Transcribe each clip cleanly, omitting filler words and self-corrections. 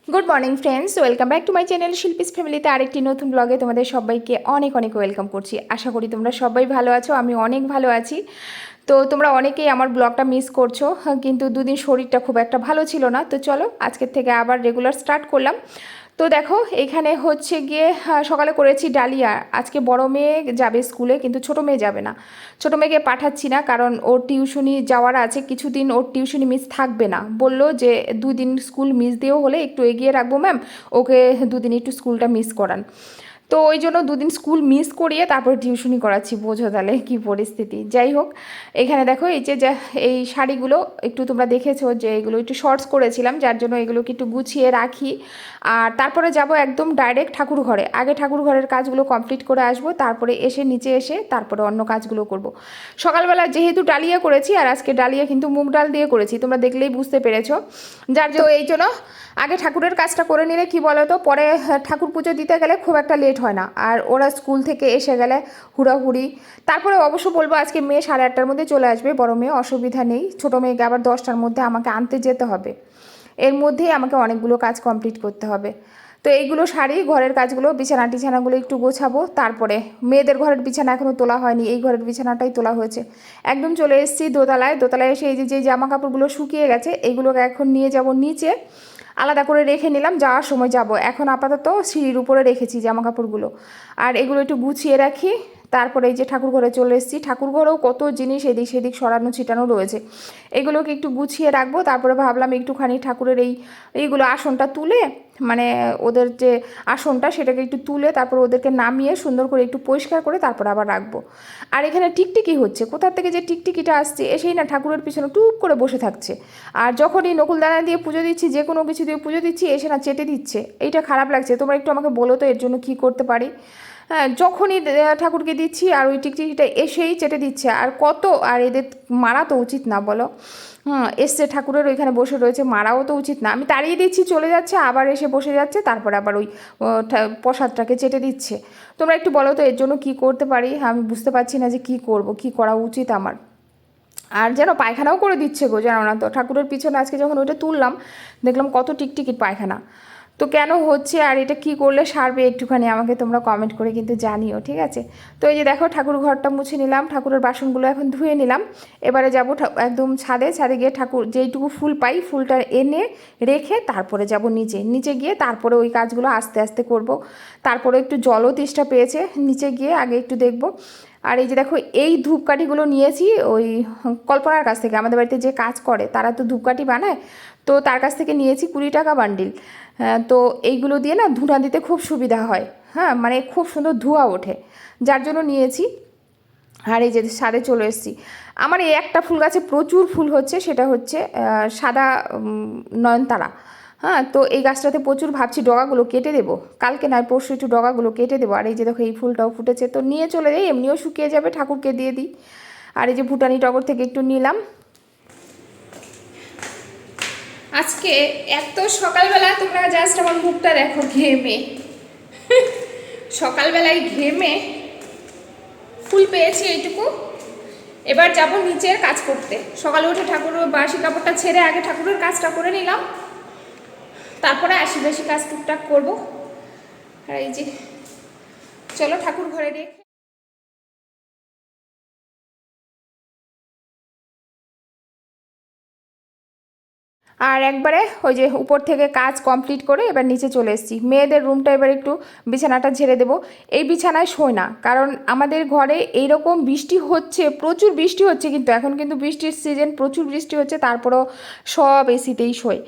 Good morning friends, welcome back to my channel Shilpi's ফ্যামিলিতে আরেকটি নতুন ব্লগে তোমাদের সবাইকে অনেক অনেক ওয়েলকাম করছি। আশা করি তোমরা সবাই ভালো আছো, আমি অনেক ভালো আছি। তো তোমরা অনেকেই আমার ব্লগটা মিস করছো, কিন্তু দুদিন শরীরটা খুব একটা ভালো ছিল না। তো চলো আজকের থেকে আবার রেগুলার স্টার্ট করলাম। তো দেখো এখানে হচ্ছে গিয়ে সকালে করেছি ডালিয়া। আজকে বড় মেয়ে যাবে স্কুলে, কিন্তু ছোট মেয়ে যাবে না। ছোট মেয়েকে পাঠাচ্ছি না, কারণ ওর টিউশনি যাওয়ার আছে, কিছুদিন ওর টিউশনি মিস থাকবে না। বললো যে দুদিন স্কুল মিস দিয়েও হলে একটু এগিয়ে রাখবো ম্যাম, ওকে দুদিন একটু স্কুলটা মিস করান। তো ওই জন্য দুদিন স্কুল মিস করিয়ে তারপরে টিউশনি করাচ্ছি। বোঝো তাহলে কী পরিস্থিতি। যাই হোক, এখানে দেখো এই যে এই শাড়িগুলো একটু তোমরা দেখেছো যে এগুলো একটু শর্টস করেছিলাম, যার জন্য এগুলোকে একটু গুছিয়ে রাখি। আর তারপরে যাব একদম ডাইরেক্ট ঠাকুর ঘরে। আগে ঠাকুর ঘরের কাজগুলো কমপ্লিট করে আসবো, তারপরে এসে নিচে এসে তারপরে অন্য কাজগুলো করব। সকালবেলা যেহেতু ডালিয়া করেছি, আর আজকে ডালিয়া কিন্তু মুগ ডাল দিয়ে করেছি, তোমরা দেখলেই বুঝতে পেরেছো। যার জন্য এই জন্য আগে ঠাকুরের কাজটা করে নিলে কি বলো তো, পরে ঠাকুর পুজো দিতে গেলে খুব একটা লেট হয় না। আর ওরা স্কুল থেকে এসে গেলে হুড়াহুড়ি। তারপরে অবশ্য বলবো আজকে মেয়ে 8:30টার মধ্যে চলে আসবে, বড় মেয়ে, অসুবিধা নেই। ছোটো মেয়েকে আবার 10টার মধ্যে আমাকে আনতে যেতে হবে। এর মধ্যেই আমাকে অনেকগুলো কাজ কমপ্লিট করতে হবে। তো এইগুলো শাড়ি, ঘরের কাজগুলো, বিছানা টিছানাগুলো একটু গোছাবো। তারপরে মেয়েদের ঘরের বিছানা এখনও তোলা হয়নি, এই ঘরের বিছানাটাই তোলা হয়েছে। একদম চলে এসেছি দোতলায়। দোতলায় এসে এই যে জামা কাপড়গুলো শুকিয়ে গেছে, এইগুলোকে এখন নিয়ে যাব নিচে, আলাদা করে রেখে নিলাম, যাওয়ার সময় যাব। এখন আপাতত সিঁড়ির উপরে রেখেছি জামা কাপড়গুলো। আর এগুলো একটু গুছিয়ে রাখি। তারপরে এই যে ঠাকুর ঘরে চলে এসেছি। ঠাকুর ঘরেও কত জিনিস এদিক সেদিক সরানো ছিটানো রয়েছে, এগুলোকে একটু গুছিয়ে রাখবো। তারপরে ভাবলাম একটুখানি ঠাকুরের এইগুলো আসনটা তুলে, মানে ওদের যে আসনটা সেটাকে একটু তুলে তারপর ওদেরকে নামিয়ে সুন্দর করে একটু পরিষ্কার করে তারপর আবার রাখবো। আর এখানে টিকটিকি হচ্ছে, কোথা থেকে যে টিকটিকিটা আসছে, এসেই না ঠাকুরের পিছনে টুপ করে বসে থাকছে। আর যখনই নকুলদানা দিয়ে পুজো দিচ্ছি, যে কোনো কিছু দিয়ে পুজো দিচ্ছি, এসে না চেটে দিচ্ছে। এইটা খারাপ লাগছে। তোমরা একটু আমাকে বলো তো এর জন্য কী করতে পারি। হ্যাঁ, যখনই ঠাকুরকে দিচ্ছি আর ওই টিকটিকিটা এসেই চেটে দিচ্ছে। আর কত, আর এদের মারা তো উচিত না বলো। এসছে ঠাকুরের ওইখানে বসে রয়েছে, মারাও তো উচিত না। আমি তাড়িয়ে দিচ্ছি, চলে যাচ্ছে, আবার এসে বসে যাচ্ছে, তারপরে আবার ওই প্রসাদটাকে চেটে দিচ্ছে। তোমরা একটু বলো তো এর জন্য কী করতে পারি। আমি বুঝতে পারছি না যে কী করব, কী করা উচিত আমার। আর যেন পায়খানাও করে দিচ্ছে গো, জানো না তো। ঠাকুরের পিছনে আজকে যখন ওইটা তুললাম, দেখলাম কত টিকটিকির পায়খানা। তো কেন হচ্ছে আর এটা কি করলে সারবে, একটুখানি আমাকে তোমরা কমেন্ট করে কিন্তু জানিও, ঠিক আছে। তো এই যে দেখো ঠাকুর ঘরটা মুছে নিলাম, ঠাকুরের বাসনগুলো এখন ধুয়ে নিলাম। এবারে যাব একদম ছাদে। ছাদে গিয়ে ঠাকুর যেইটুকু ফুল পাই, ফুলটা এনে রেখে তারপরে যাব নিচে। নিচে গিয়ে তারপরে ওই কাজগুলো আস্তে আস্তে করব। তারপরে একটু জলও তেষ্টা পেয়েছে, নিচে গিয়ে আগে একটু দেখব। আর এই যে দেখো এই ধূপকাঠিগুলো নিয়েছি ওই কল্পনার কাছ থেকে। আমাদের বাড়িতে যে কাজ করে তারা তো ধূপকাঠি বানায়, তো তার কাছ থেকে নিয়েছি 20 টাকা বান্ডিল। তো এইগুলো দিয়ে না ধুঁয়া দিতে খুব সুবিধা হয়। হ্যাঁ, মানে খুব সুন্দর ধোঁয়া ওঠে, যার জন্য নিয়েছি। আর এই যে ছাদে চলে এসেছি। আমার এই একটা ফুল গাছে প্রচুর ফুল হচ্ছে, সেটা হচ্ছে সাদা নয়নতারা। হ্যাঁ, তো এই গাছটাতে প্রচুর, ভাবছি ডগাগুলো কেটে দেবো, কালকে নয় পরশু একটু ডগাগুলো কেটে দেবো। আর এই যে দেখো এই ফুলটাও ফুটেছে, তো নিয়ে চলে যাই, এমনিও শুকিয়ে যাবে, ঠাকুরকে দিয়ে দিই। আর এই যে ভুটানি টগর থেকে একটু নিলাম। আজকে এত সকালবেলা তোমরা জাস্ট আমার মুখটা দেখো, ঘেমে, সকালবেলায় ঘেমে ফুল পেয়েছি এইটুকু। এবার যাব নিচের কাজ করতে। সকালে উঠে ঠাকুর বাসি কাপড়টা ছেড়ে আগে ঠাকুরের কাজটা করে নিলাম, তারপরে আশি বেশি কাজ টুকটাক করবো। আর এই যে চলো ঠাকুর ঘরে রেখে। আর একবারে ওই যে উপর থেকে কাজ কমপ্লিট করে এবার নিচে চলে এসেছি। মেয়েদের রুমটা এবার একটু বিছানাটা ঝেড়ে দেবো। এই বিছানায় শোয় না, কারণ আমাদের ঘরে এইরকম বৃষ্টি হচ্ছে, প্রচুর বৃষ্টি হচ্ছে, কিন্তু এখন কিন্তু বৃষ্টির সিজন, প্রচুর বৃষ্টি হচ্ছে, তারপরেও সব এসিতেই শোয়।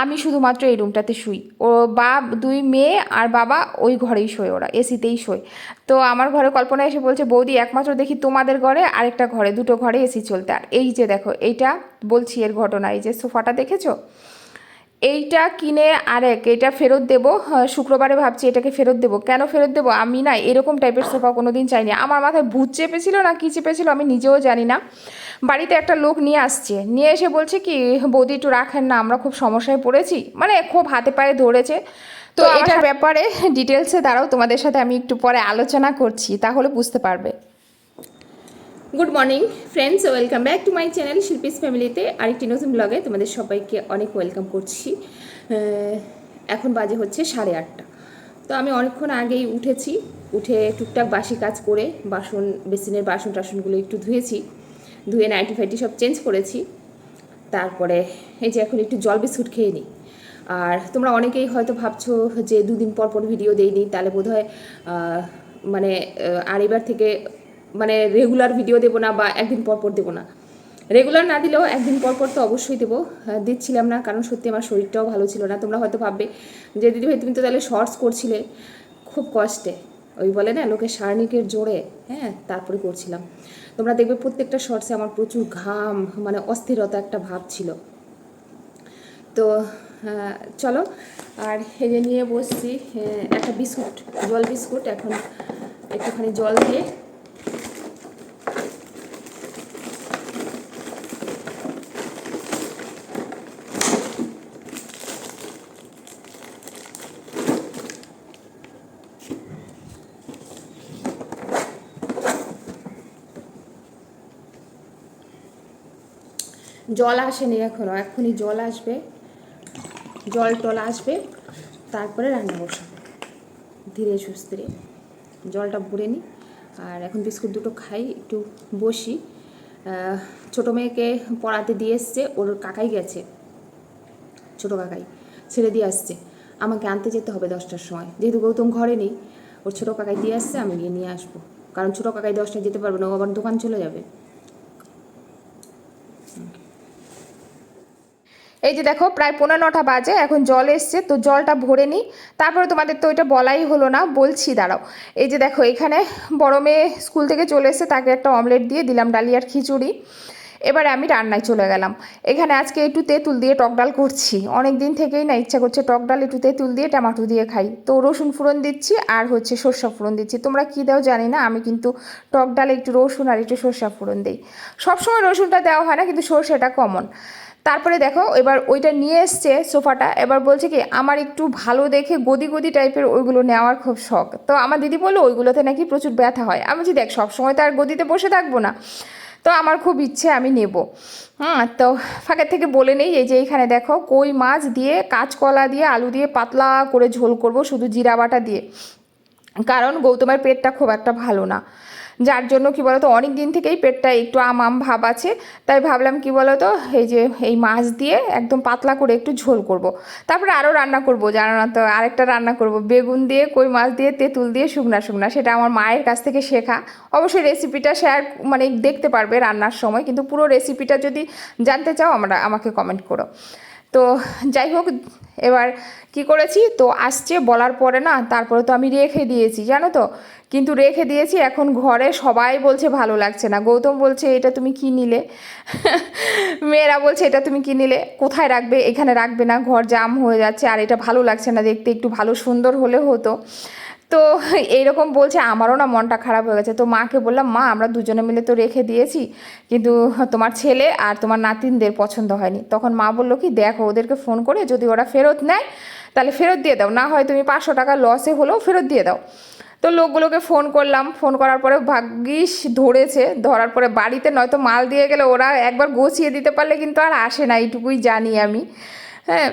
আমি শুধুমাত্র এই রুমটাতে শুই। ও দুই মেয়ে আর বাবা ওই ঘরেই শোয়, ওরা এসিতেই শোয়। তো আমার ঘরে কল্পনা এসে বলছে, বৌদি একমাত্র দেখি তোমাদের ঘরে, আরেকটা ঘরে, দুটো ঘরে এসি চলতে। আর এই যে দেখো এইটা বলছি এর ঘটনা, এই যে সোফাটা দেখেছো, এইটা কিনে এটা ফেরত দেবো। শুক্রবারে ভাবছি এটাকে ফেরত দেবো। কেন ফেরত দেবো, আমি না এরকম টাইপের সোফা কোনো দিন চাইনি। আমার মাথায় ভূত চেপেছিল না কী চেপেছিল আমি নিজেও জানি না। বাড়িতে একটা লোক নিয়ে আসছে, নিয়ে এসে বলছে কি, বৌদি একটু রাখেন না, আমরা খুব সমস্যায় পড়েছি, মানে খুব হাতে পায়ে ধরেছে। তো এটার ব্যাপারে ডিটেলসে দাঁড়াও, তোমাদের সাথে আমি একটু পরে আলোচনা করছি, তাহলে বুঝতে পারবে। Good morning friends, welcome back to my channel Shilpi's ফ্যামিলিতে আরেকটি নতুন ব্লগে তোমাদের সবাইকে অনেক ওয়েলকাম করছি। এখন বাজে হচ্ছে 8:30। তো আমি অনেকক্ষণ আগেই উঠেছি, উঠে টুকটাক বাসি কাজ করে বেসিনের বাসন টাসনগুলো একটু ধুয়ে নাইটি ফাইটি সব চেঞ্জ করেছি। তারপরে এই যে এখন একটু জল বিস্কুট খেয়ে নিই। আর তোমরা অনেকেই হয়তো ভাবছো যে 2 দিন পর পর ভিডিও দেইনি, তাহলে বোধহয় মানে আর এবার থেকে মানে রেগুলার ভিডিও দেবো না বা একদিন পর পর দেবো না। রেগুলার না দিলেও একদিন পর পর তো অবশ্যই দেবো। দিচ্ছিলাম না কারণ সত্যি আমার শরীরটাও ভালো ছিল না। তোমরা হয়তো ভাববে যে দিদিভাই তুমি তো তাহলে শর্টস করছিলে খুব কষ্টে, ওই বলে না লোকে সারনিকের জোরে, হ্যাঁ তারপরে করছিলাম। তোমরা দেখবে প্রত্যেকটা শর্টসে আমার প্রচুর ঘাম, মানে অস্থিরতা একটা ভাব ছিল। তো চলো, আর হেজে নিয়ে বসছি একটা বিস্কুট, জল বিস্কুট। এখন একটুখানি জল দিয়ে জল আসেনি এখনও, এখনই জল আসবে, জল টল আসবে, তারপরে রান্না বসাবো ধীরে সুস্থিরে। জলটা ভরে নিই আর এখন বিস্কুট দুটো খাই, একটু বসি। ছোটো মেয়েকে পড়াতে দিয়ে এসছে, ওর কাকাই গেছে, ছোটো কাকাই ছেড়ে দিয়ে আসছে। আমাকে আনতে যেতে হবে 10টার সময়, যেহেতু গৌতম ঘরে নেই, ওর ছোটো কাকাই দিয়ে আসছে, আমি গিয়ে নিয়ে আসবো। কারণ ছোটো কাকাই 10টায় যেতে পারবে না, ও আবার দোকান চলে যাবে। এই যে দেখো প্রায় 8:45 বাজে, এখন জল এসছে, তো জলটা ভরে নিই। তারপরে তোমাদের তো এটা বলাই হলো না, বলছি দাঁড়াও। এই যে দেখো এখানে বড় মেয়ে স্কুল থেকে চলে এসছে, তাকে একটা অমলেট দিয়ে দিলাম, ডালিয়ার খিচুড়ি। এবারে আমি রান্নায় চলে গেলাম। এখানে আজকে একটু তেঁতুল দিয়ে টক ডাল করছি, অনেক দিন থেকেই না ইচ্ছা করছে টক ডাল একটু তেঁতুল দিয়ে টমেটো দিয়ে খাই। তো রসুন ফোড়ন দিচ্ছি আর হচ্ছে সর্ষা ফোড়ন দিচ্ছি। তোমরা কী দাও জানি না, আমি কিন্তু টক ডালে একটু রসুন আর একটু সর্ষা ফোড়ন দিই। সবসময় রসুনটা দেওয়া হয় না, কিন্তু সর্ষেটা কমন। তারপরে দেখো এবার ওইটা নিয়ে এসছে সোফাটা, এবার বলছে কি আমার একটু ভালো দেখে গদি গদি টাইপের ওইগুলো নেওয়ার খুব শখ। তো আমার দিদি বললো ওইগুলোতে নাকি প্রচুর ব্যথা হয়। আমি বলছি দেখ সবসময় তো আর গদিতে বসে থাকবো না, তো আমার খুব ইচ্ছে আমি নেব। তো ফাঁকের থেকে বলে নেই, এই যে এইখানে দেখো কই মাছ দিয়ে কাঁচকলা দিয়ে আলু দিয়ে পাতলা করে ঝোল করব শুধু জিরা বাটা দিয়ে। কারণ গৌতমের পেটটা খুব একটা ভালো না, যার জন্য কি বলতো অনেক দিন থেকেই পেটটা একটু আম ভাব আছে। তাই ভাবলাম কি বলতো এই যে এই মাছ দিয়ে একদম পাতলা করে একটু ঝোল করব। তারপরে আরও রান্না করব, জানো না তো আরেকটা রান্না করব বেগুন দিয়ে কই মাছ দিয়ে তেঁতুল দিয়ে শুকনা শুকনা, সেটা আমার মায়ের কাছ থেকে শেখা। অবশ্যই রেসিপিটা শেয়ার মানে দেখতে পারবে রান্নার সময়, কিন্তু পুরো রেসিপিটা যদি জানতে চাও আমাকে কমেন্ট করো। তো যাই হোক, এবার কি করেছি তো আসছে বলার পরে না, তারপরে তো আমি রেখে দিয়েছি জানো তো। কিন্তু রেখে দিয়েছি, এখন ঘরে সবাই বলছে ভালো লাগছে না। গৌতম বলছে এটা তুমি কি নিলে, মেয়েরা বলছে এটা তুমি কি নিলে, কোথায় রাখবে, এখানে রাখবে না, ঘর জাম হয়ে যাচ্ছে, আর এটা ভালো লাগছে না দেখতে, একটু ভালো সুন্দর হলে হতো। তো এইরকম বলছে, আমারও না মনটা খারাপ হয়ে গেছে। তো মাকে বললাম মা আমরা দুজনে মিলে তো রেখে দিয়েছি, কিন্তু তোমার ছেলে আর তোমার নাতিনদের পছন্দ হয়নি। তখন মা বললো কি দেখো ওদেরকে ফোন করে যদি ওরা ফেরত নেয় তাহলে ফেরত দিয়ে দাও, না হয় তুমি 500 টাকা লসে হলেও ফেরত দিয়ে দাও। তো লোকগুলোকে ফোন করলাম, ফোন করার পরে ভাগ্যিস ধরেছে, ধরার পরে বাড়িতে নয়তো মাল দিয়ে গেলে ওরা একবার গোছিয়ে দিতে পারলে কিন্তু আর আসে না, এইটুকুই জানি আমি। হ্যাঁ,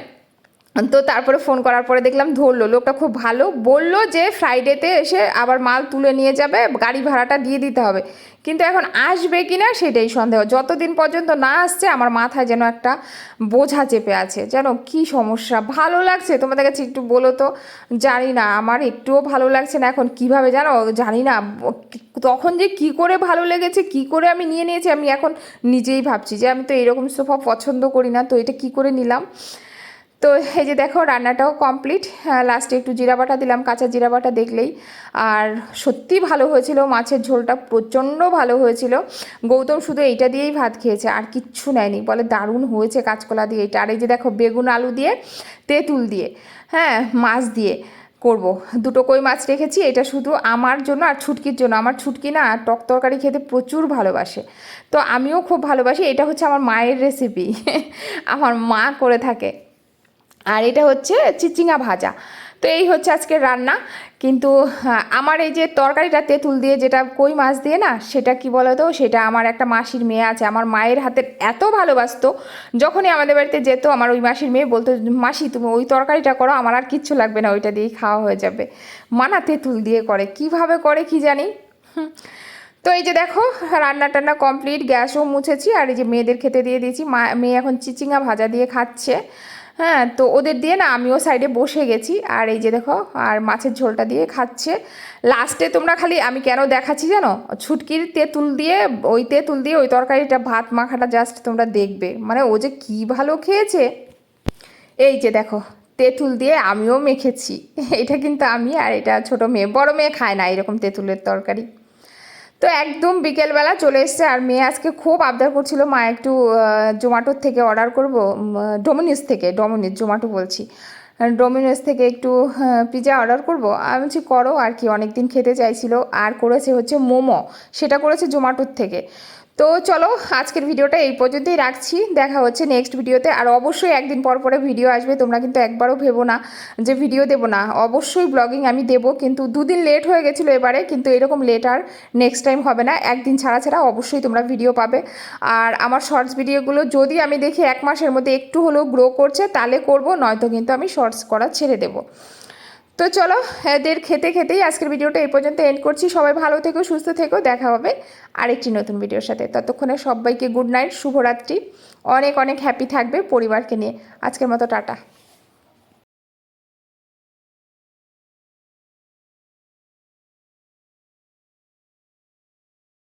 তো তারপরে ফোন করার পরে দেখলাম ধরলো, লোকটা খুব ভালো, বললো যে ফ্রাইডেতে এসে আবার মাল তুলে নিয়ে যাবে, গাড়ি ভাড়াটা দিয়ে দিতে হবে। কিন্তু এখন আসবে কি না সেটাই সন্দেহ। যতদিন পর্যন্ত না আসছে আমার মাথায় যেন একটা বোঝা চেপে আছে, যেন কি সমস্যা। ভালো লাগছে তোমাদের কাছে একটু বলো তো, জানি না আমার একটুও ভালো লাগছে না এখন, কিভাবে জানো জানি না। তখন যে কি করে ভালো লেগেছে, কি করে আমি নিয়ে নিয়েছি, আমি এখন নিজেই ভাবছি যে আমি তো এরকম সোফা পছন্দ করি না, তো এটা কি করে নিলাম। তো এই যে দেখো রান্নাটাও কমপ্লিট, লাস্টে একটু জিরা বাটা দিলাম, কাঁচা জিরা বাটা দেখলেই। আর সত্যি ভালো হয়েছিল, মাছের ঝোলটা প্রচণ্ড ভালো হয়েছিল। গৌতম শুধু এইটা দিয়েই ভাত খেয়েছে, আর কিচ্ছু নেয়নি, বলে দারুণ হয়েছে কাঁচকলা দিয়ে এটা। আর এই যে দেখো বেগুন আলু দিয়ে তেঁতুল দিয়ে, হ্যাঁ মাছ দিয়ে করব। দুটো কই মাছ রেখেছি, এটা শুধু আমার জন্য আর ছুটকির জন্য। আমার ছুটকি না টক তরকারি খেতে প্রচুর ভালোবাসে, তো আমিও খুব ভালোবাসি। এটা হচ্ছে আমার মায়ের রেসিপি, আমার মা করে থাকে। আর এটা হচ্ছে চিচিঙা ভাজা। তো এই হচ্ছে আজকের রান্না। কিন্তু আমার এই যে তরকারিটা তেঁতুল দিয়ে, যেটা কই মাছ দিয়ে না, সেটা কি বলো তো, সেটা আমার একটা মাসির মেয়ে আছে, আমার মায়ের হাতের এত ভালোবাসতো। যখনই আমাদের বাড়িতে যেত, আমার ওই মাসির মেয়ে বলতো, মাসি তুমি ওই তরকারিটা করো, আমার আর কিচ্ছু লাগবে না, ওইটা দিয়েই খাওয়া হয়ে যাবে। মানা তেঁতুল দিয়ে করে, কিভাবে করে কি জানি। তো এই যে দেখো, রান্না টান্না কমপ্লিট, গ্যাসও মুছেছি, আর এই যে মেয়েদের খেতে দিয়ে দিয়েছি। মেয়ে এখন চিচিঙ্গা ভাজা দিয়ে খাচ্ছে। হ্যাঁ, তো ওদের দিয়ে না আমিও সাইডে বসে গেছি, আর এই যে দেখো, আর মাছের ঝোলটা দিয়ে খাচ্ছে। লাস্টে তোমরা খালি আমি কেন দেখাচ্ছি জানো, ছুটকির তেঁতুল দিয়ে, ওই তেঁতুল দিয়ে ওই তরকারিটা ভাত মাখাটা জাস্ট তোমরা দেখবে, মানে ও যে কী ভালো খেয়েছে। এই যে দেখো, তেঁতুল দিয়ে আমিও মেখেছি। এটা কিন্তু আমি, আর এটা ছোট মেয়ে, বড় মেয়ে খায় না এরকম তেঁতুলের তরকারি। তো একদম বিকেলবেলা চলে এসছে, আর মেয়ে আজকে খুব আবদার করছিল, মা একটু জোম্যাটোর থেকে অর্ডার করবো, ডোমিনোস থেকে, ডোমিনোস, জোম্যাটো বলছি, ডোমিনোস থেকে একটু পিৎজা অর্ডার করব। আমি বলছি করো, আর কি, অনেক দিন খেতে চাইছিল। আর করেছে হচ্ছে মোমো, সেটা করেছে জোম্যাটোর থেকে। তো চলো, আজকের ভিডিওটা এই পর্যন্তই রাখছি, দেখা হচ্ছে নেক্সট ভিডিওতে। আর অবশ্যই একদিন পর পরে ভিডিও আসবে, তোমরা কিন্তু একবারও ভেবো না যে ভিডিও দেবো না, অবশ্যই ব্লগিং আমি দেবো, কিন্তু দুদিন লেট হয়ে গেছিলো এবারে, কিন্তু এরকম লেট আর নেক্সট টাইম হবে না, একদিন ছাড়া ছাড়া অবশ্যই তোমরা ভিডিও পাবে। আর আমার শর্টস ভিডিওগুলো যদি আমি দেখি 1 মাসের মধ্যে একটু হলেও গ্রো করছে, তাহলে করব, নয়তো কিন্তু আমি শর্টস করা ছেড়ে দেবো। তো চলো, এদের খেতে খেতেই আজকের ভিডিওটা এই পর্যন্ত এন্ড করছি। সবাই ভালো থেকো, সুস্থ থেকো, দেখা হবে আরেকটি নতুন ভিডিওর সাথে। ততক্ষণে সবাইকে গুড নাইট, শুভরাত্রি, অনেক অনেক হ্যাপি থাকবে পরিবারকে নিয়ে। আজকের মতো টাটা।